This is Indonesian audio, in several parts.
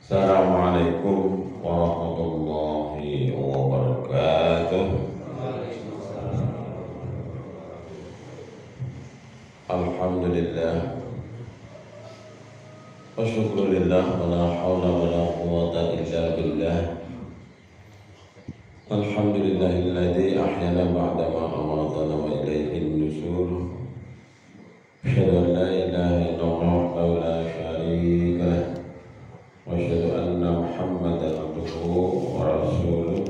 Assalamualaikum warahmatullahi wabarakatuh. Alhamdulillah wa syukrulillah wa la hawla wa la quwwata illa billah. Alhamdulillahilladzi ahyana ba'da ma amatana wa ilaihin nusyur. Asyhadu an la ilaha illallah wa la syarika lah. Wa asyhadu anna Muhammadan abduhu wa rasuluh.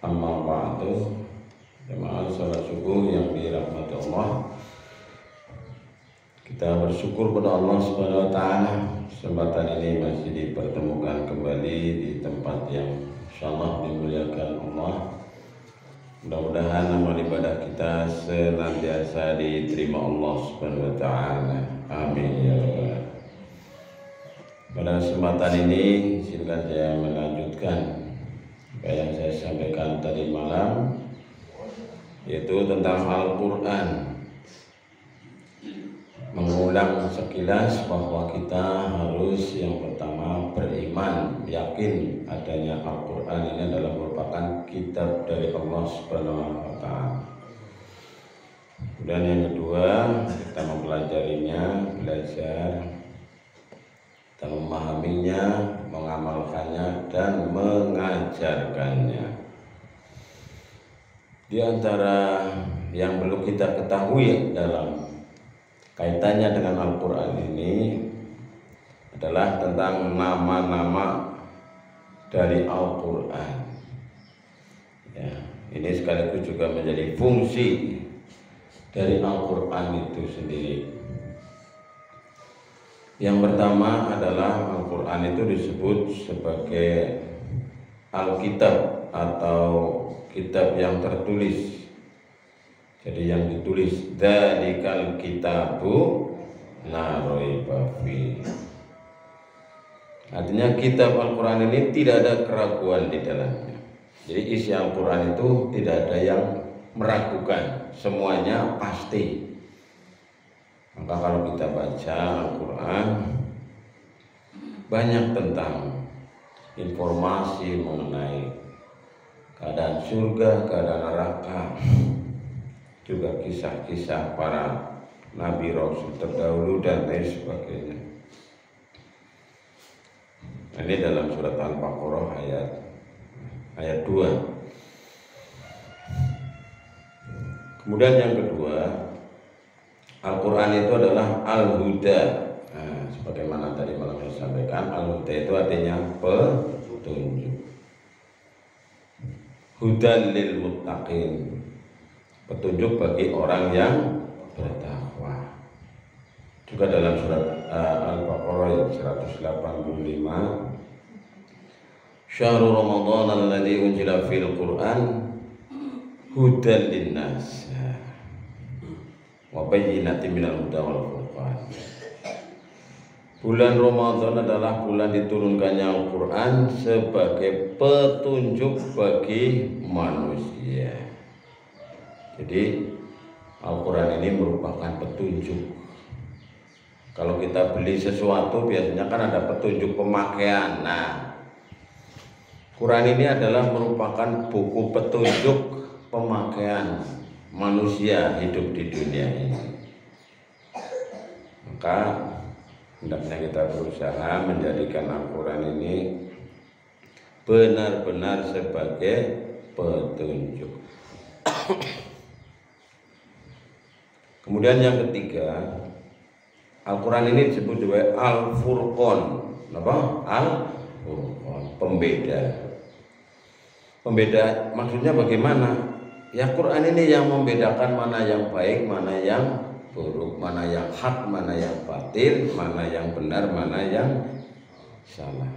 Amma ba'du. Jemaah salat subuh yang dirahmati Allah. Kita bersyukur pada Allah Subhanahu wa taala, kesempatan ini masih dipertemukan kembali di tempat yang insyaallah dimuliakan Allah. Mudah-mudahan amal ibadah kita senantiasa diterima Allah Subhanahu wa taala. Amin ya rabbal alamin. Pada kesempatan ini silakan saya melanjutkan apa yang saya sampaikan tadi malam, yaitu tentang Al-Qur'an. Mengulang sekilas bahwa kita harus yang pertama beriman, yakin adanya Al-Quran ini adalah merupakan kitab dari Allah Subhanahu wa taala. Dan yang kedua, kita mempelajarinya, belajar, kita memahaminya, mengamalkannya dan mengajarkannya. Di antara yang perlu kita ketahui dalam kaitannya dengan Al-Quran ini adalah tentang nama-nama dari Al-Quran. Ya, ini sekaligus juga menjadi fungsi dari Al-Quran itu sendiri. Yang pertama adalah Al-Quran itu disebut sebagai Al-Kitab atau kitab yang tertulis. Jadi yang ditulis dzalikal kitabu la raiba fi. Artinya kitab Al-Quran ini tidak ada keraguan di dalamnya. Jadi isi Al-Quran itu tidak ada yang meragukan, semuanya pasti. Maka kalau kita baca Al-Quran, banyak tentang informasi mengenai keadaan surga, keadaan neraka, juga kisah-kisah para nabi rasul terdahulu dan lain sebagainya. Ini dalam surat Al-Baqarah ayat 2. Kemudian yang kedua, Al-Quran itu adalah Al-Huda. Nah, sebagaimana tadi malam saya sampaikan, Al-Huda itu artinya petunjuk. Hudan lil muttaqin, petunjuk bagi orang yang bertakwa. Juga dalam surat Al-Baqarah ayat 185, Syahrul Ramadan alladzi unzila fil Qur'an hudan linnas wa bayyinatin minal huda wal furqan. Bulan Ramadan adalah bulan diturunkannya Al-Quran sebagai petunjuk bagi manusia. Jadi Al-Quran ini merupakan petunjuk. Kalau kita beli sesuatu biasanya kan ada petunjuk pemakaian. Nah, Quran ini adalah merupakan buku petunjuk pemakaian manusia hidup di dunia ini. Maka hendaknya kita berusaha menjadikan Al-Quran ini benar-benar sebagai petunjuk. Kemudian yang ketiga, Al-Quran ini disebut juga Al-Furqan. Apa? Al-Furqan, pembeda. Pembeda maksudnya bagaimana? Ya, Quran ini yang membedakan mana yang baik, mana yang buruk, mana yang hak, mana yang batil, mana yang benar, mana yang salah.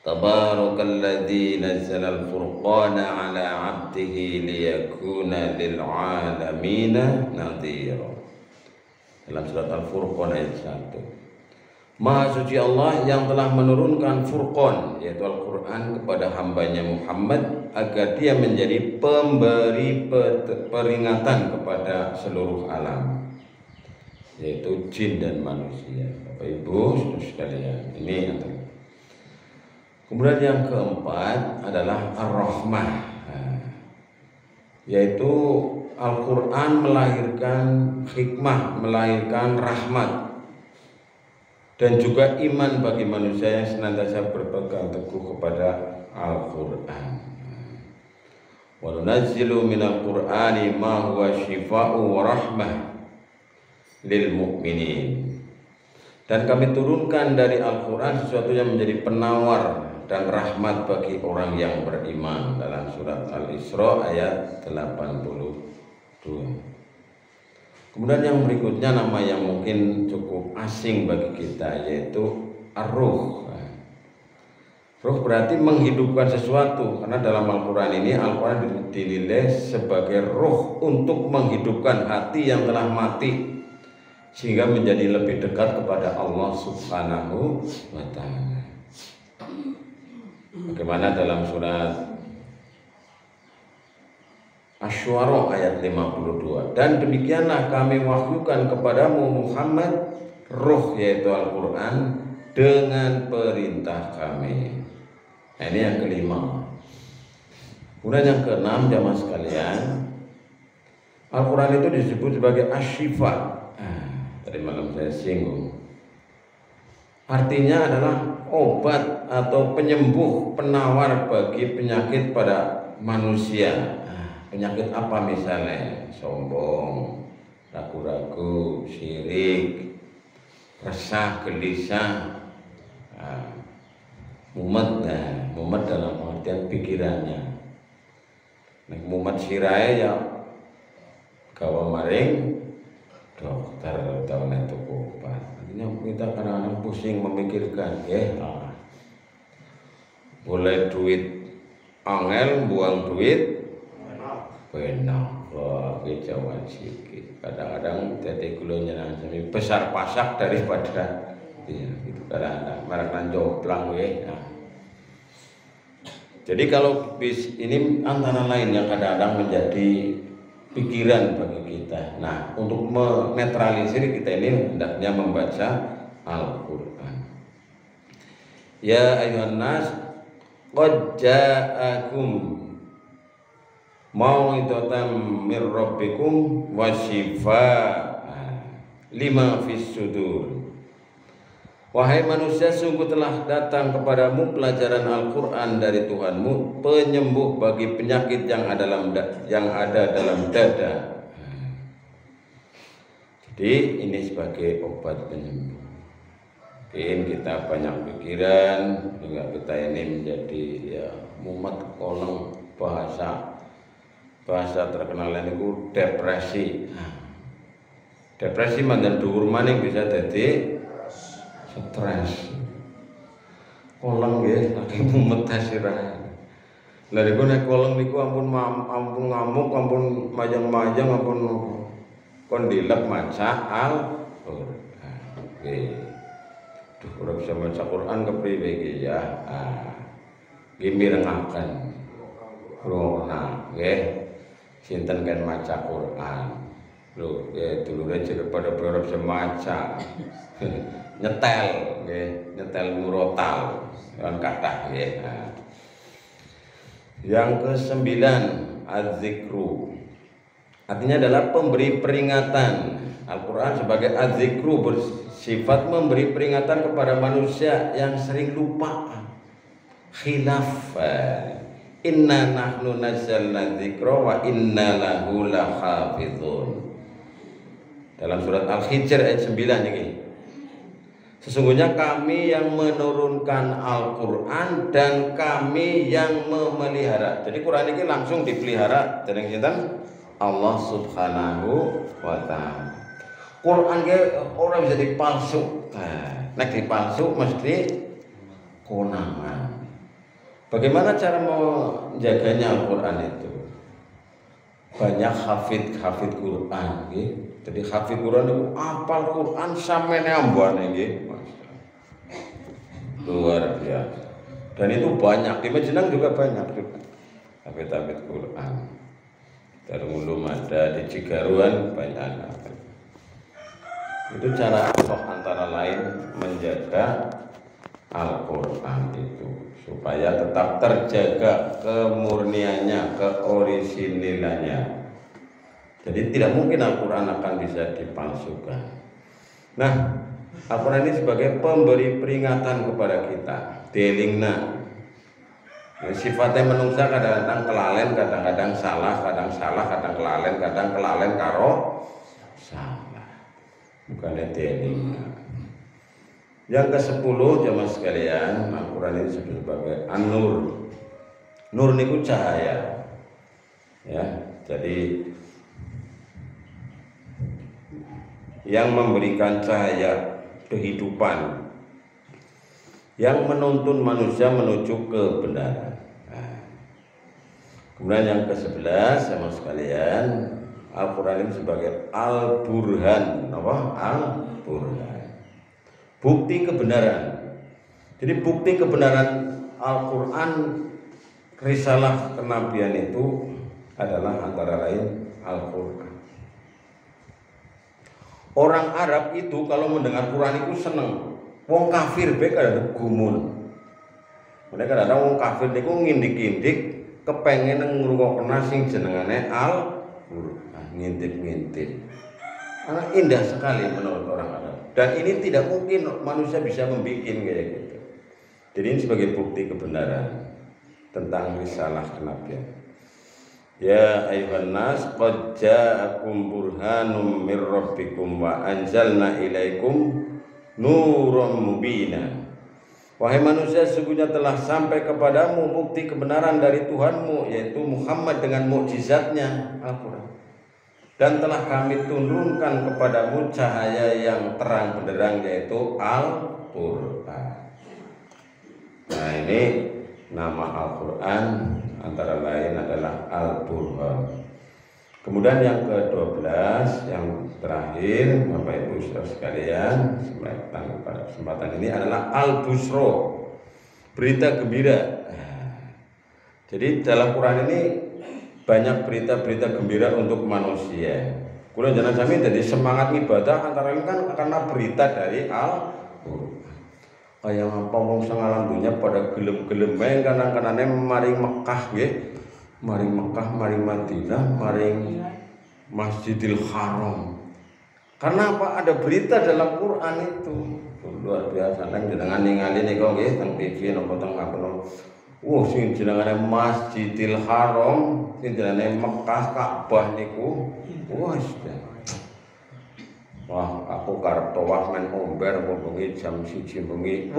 Tabarakalladzi nazzala al-furqana ala 'abdihi liyakuna lil 'alamina nadhira. Dalam surat Al-Furqan ayat 1. Maha suci Allah yang telah menurunkan Furqan, yaitu Al-Quran, kepada hambanya Muhammad agar dia menjadi pemberi peringatan kepada seluruh alam, yaitu jin dan manusia. Bapak Ibu sekalian, ini yang Kemudian yang keempat adalah Ar-Rahmah, yaitu Al-Quran melahirkan hikmah, melahirkan rahmat, dan juga iman bagi manusia yang senantiasa berpegang teguh kepada Al-Quran. Wa nunazzilu minal Qur'ani ma huwa shifaa'u wa rahmah lil mu'minin. Dan kami turunkan dari Al-Quran sesuatu yang menjadi penawar dan rahmat bagi orang yang beriman, dalam surat Al-Isra ayat 82. Kemudian yang berikutnya, nama yang mungkin cukup asing bagi kita, yaitu Ar-Ruh. Ruh berarti menghidupkan sesuatu, karena dalam Al-Quran ini Al-Quran dinilai sebagai ruh untuk menghidupkan hati yang telah mati, sehingga menjadi lebih dekat kepada Allah Subhanahu wa Ta'ala. Bagaimana dalam surat Asy-Syu'ara ayat 52, dan demikianlah kami wahyukan kepadamu Muhammad ruh, yaitu Al-Quran, dengan perintah kami. Nah, ini yang kelima. Kemudian yang keenam, jamaah sekalian, Al-Quran itu disebut sebagai Asy-Syifa. Tadi malam saya singgung. Artinya adalah obat atau penyembuh, penawar bagi penyakit pada manusia. Penyakit apa misalnya? Sombong, ragu-ragu, syirik, resah, gelisah, mumet. Mumet dalam pengertian pikirannya. Nek mumet sirai ya gawa maring dokter atau netuk obat. Artinya kita kadang-kadang pusing memikirkan, ya. Boleh duit angel, buang duit benar. Wah, kejauhan sikit. Kadang-kadang tete kulo nyenang sami besar pasak daripada itu kadang-kadang marak joplang we. Jadi kalau ini antara lain yang kadang-kadang menjadi pikiran bagi kita. Nah, untuk menetralisir kita ini hendaknya membaca Al-Quran. Ya ayuhan nas, qad ja'akum mau'izatan mir rabbikum wa shifaa lima fis sudur. Wahai manusia, sungguh telah datang kepadamu pelajaran Al-Quran dari Tuhanmu, penyembuh bagi penyakit yang ada dalam dada. Jadi ini sebagai obat penyembuh. Mungkin kita banyak pikiran, juga kita ini menjadi mumet, kolong, bahasa terkenal itu depresi. Depresi mandan dhuwur maning bisa jadi stres. Kolong nggih lagi mumet sirah. Lah niku nek kolong niku ampun ngamuk, ampun majang-majang, ampun kon dilek maca Al-Qur'an. Nggih. Duh, ora bisa maca Quran kepriwe iki ya. Nggih mirengaken. Rona nggih. Sinten kan maca Quran. Lho, ya dulure jek pada ora bisa maca. Nyetel nggih, nyetel murotal kan kathah nggih. Yang ke-9, az-zikru. Artinya adalah pemberi peringatan. Al-Quran sebagai az-zikru bersifat memberi peringatan kepada manusia yang sering lupa. Khilaf. Inna nahnu nazzalna dzikra wa inna lahu lahafizun. Dalam surat Al-Hijr ayat 9 ini. Sesungguhnya kami yang menurunkan Al-Quran dan kami yang memelihara. Jadi Quran ini langsung dipelihara dari sinten? Allah Subhanahu wa Ta'ala. Quran ini orang bisa dipalsu. Nek dipalsu mesti konangan. Bagaimana cara menjaganya Al-Quran itu? Banyak hafid Quran gitu. Jadi hafid Quran itu apal Quran sampai nambah nih, luar biasa. Dan itu banyak di Majenang juga banyak juga hafid Quran. Dari Ulum ada, di Cigaruan banyak. Itu cara Allah antara lain menjaga Al-Quran itu, supaya tetap terjaga kemurniannya, keorisinilannya. Jadi tidak mungkin Al-Quran akan bisa dipalsukan. Nah, Al-Quran ini sebagai pemberi peringatan kepada kita, delingna. Sifatnya menungsa kadang-kadang kelalen, kadang-kadang salah, kadang kelalen karo salah. Bukannya delingna. Yang ke-10 jemaah sekalian, Al-Quran ini disebut sebagai An-Nur. Nur niku cahaya. Ya, jadi yang memberikan cahaya kehidupan, yang menuntun manusia menuju kebenaran. Kemudian yang ke-11 sama sekalian, Al-Quran ini sebagai Al-Burhan. Apa? Al-Burhan, bukti kebenaran. Jadi bukti kebenaran Al-Quran, risalah kenabian itu adalah antara lain Al-Quran. Orang Arab itu kalau mendengar Quran itu seneng. Wong kafir bae kada gumun. Mereka kadang wong kafir niku ngindik-indik kepengen ngrungokna sing jenengane Al-Qur'an, ngintip-ngintip. Karena indah sekali menurut orang Arab. Dan ini tidak mungkin manusia bisa membuat kayak gitu. Jadi ini sebagai bukti kebenaran tentang risalah kenabian. Ya ayuhan nas qad ja'akum burhanum mir rabbikum wa anzalna ilaikum nurum mubina. Wahai manusia, sesungguhnya telah sampai kepadamu bukti kebenaran dari Tuhanmu, yaitu Muhammad dengan mukjizatnya Al-Quran. Dan telah kami turunkan kepadamu cahaya yang terang benderang, yaitu Al-Quran. Nah, ini nama Al-Quran antara lain adalah Al-Burhan. Kemudian yang ke-12, yang terakhir, Bapak Ibu Saudara sekalian, pada kesempatan ini adalah Al-Busro, berita gembira. Jadi dalam Quran ini banyak berita-berita gembira untuk manusia. Kulo jangan sampai jadi semangat ibadah antara lain kan karena berita dari Al-Quran. Kayak apa wong sangalan dunya pada gelem-gelem bae kadang-kadang maring Mekah nggih. Maring Mekah, maring Madinah, maring Masjidil Haram. Karena apa? Ada berita dalam Quran itu. Luar biasa nang jenengan ningali niku nggih teng TV napa teng apa. Sing jenengane Masjidil Haram, sing jenengane Mekah Ka'bah niku. Wah, aku karep tawaf men omber bengi jam 1 bengi.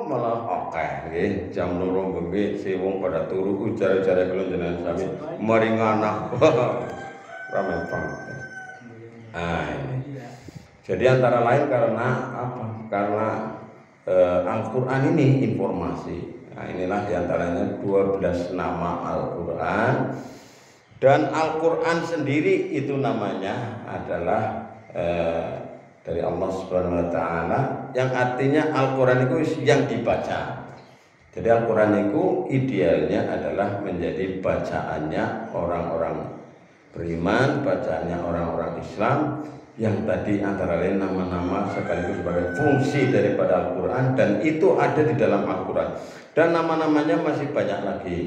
Malah akeh nggih, jam 2 bengi wong pada turu ujar-ujare kula jenengan sami maring anak. Ramai banget. Jadi antara lain karena apa? Karena Al-Quran ini informasi. Nah, inilah diantaranya 12 nama Al-Quran. Dan Al-Quran sendiri itu namanya adalah dari Allah Subhanahu wa Ta'ala, yang artinya Al-Quran itu yang dibaca. Jadi Al-Quran itu idealnya adalah menjadi bacaannya orang-orang beriman, bacaannya orang-orang Islam, yang tadi antara lain nama-nama sekaligus sebagai fungsi daripada Al-Quran, dan itu ada di dalam Al-Quran. Dan nama-namanya masih banyak lagi.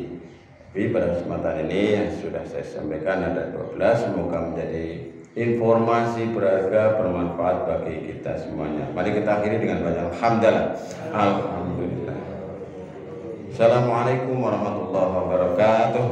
Tapi pada kesempatan ini yang sudah saya sampaikan ada 12, semoga menjadi informasi berharga, bermanfaat bagi kita semuanya. Mari kita akhiri dengan banyak hamdalah. Alhamdulillah. Assalamualaikum warahmatullahi wabarakatuh.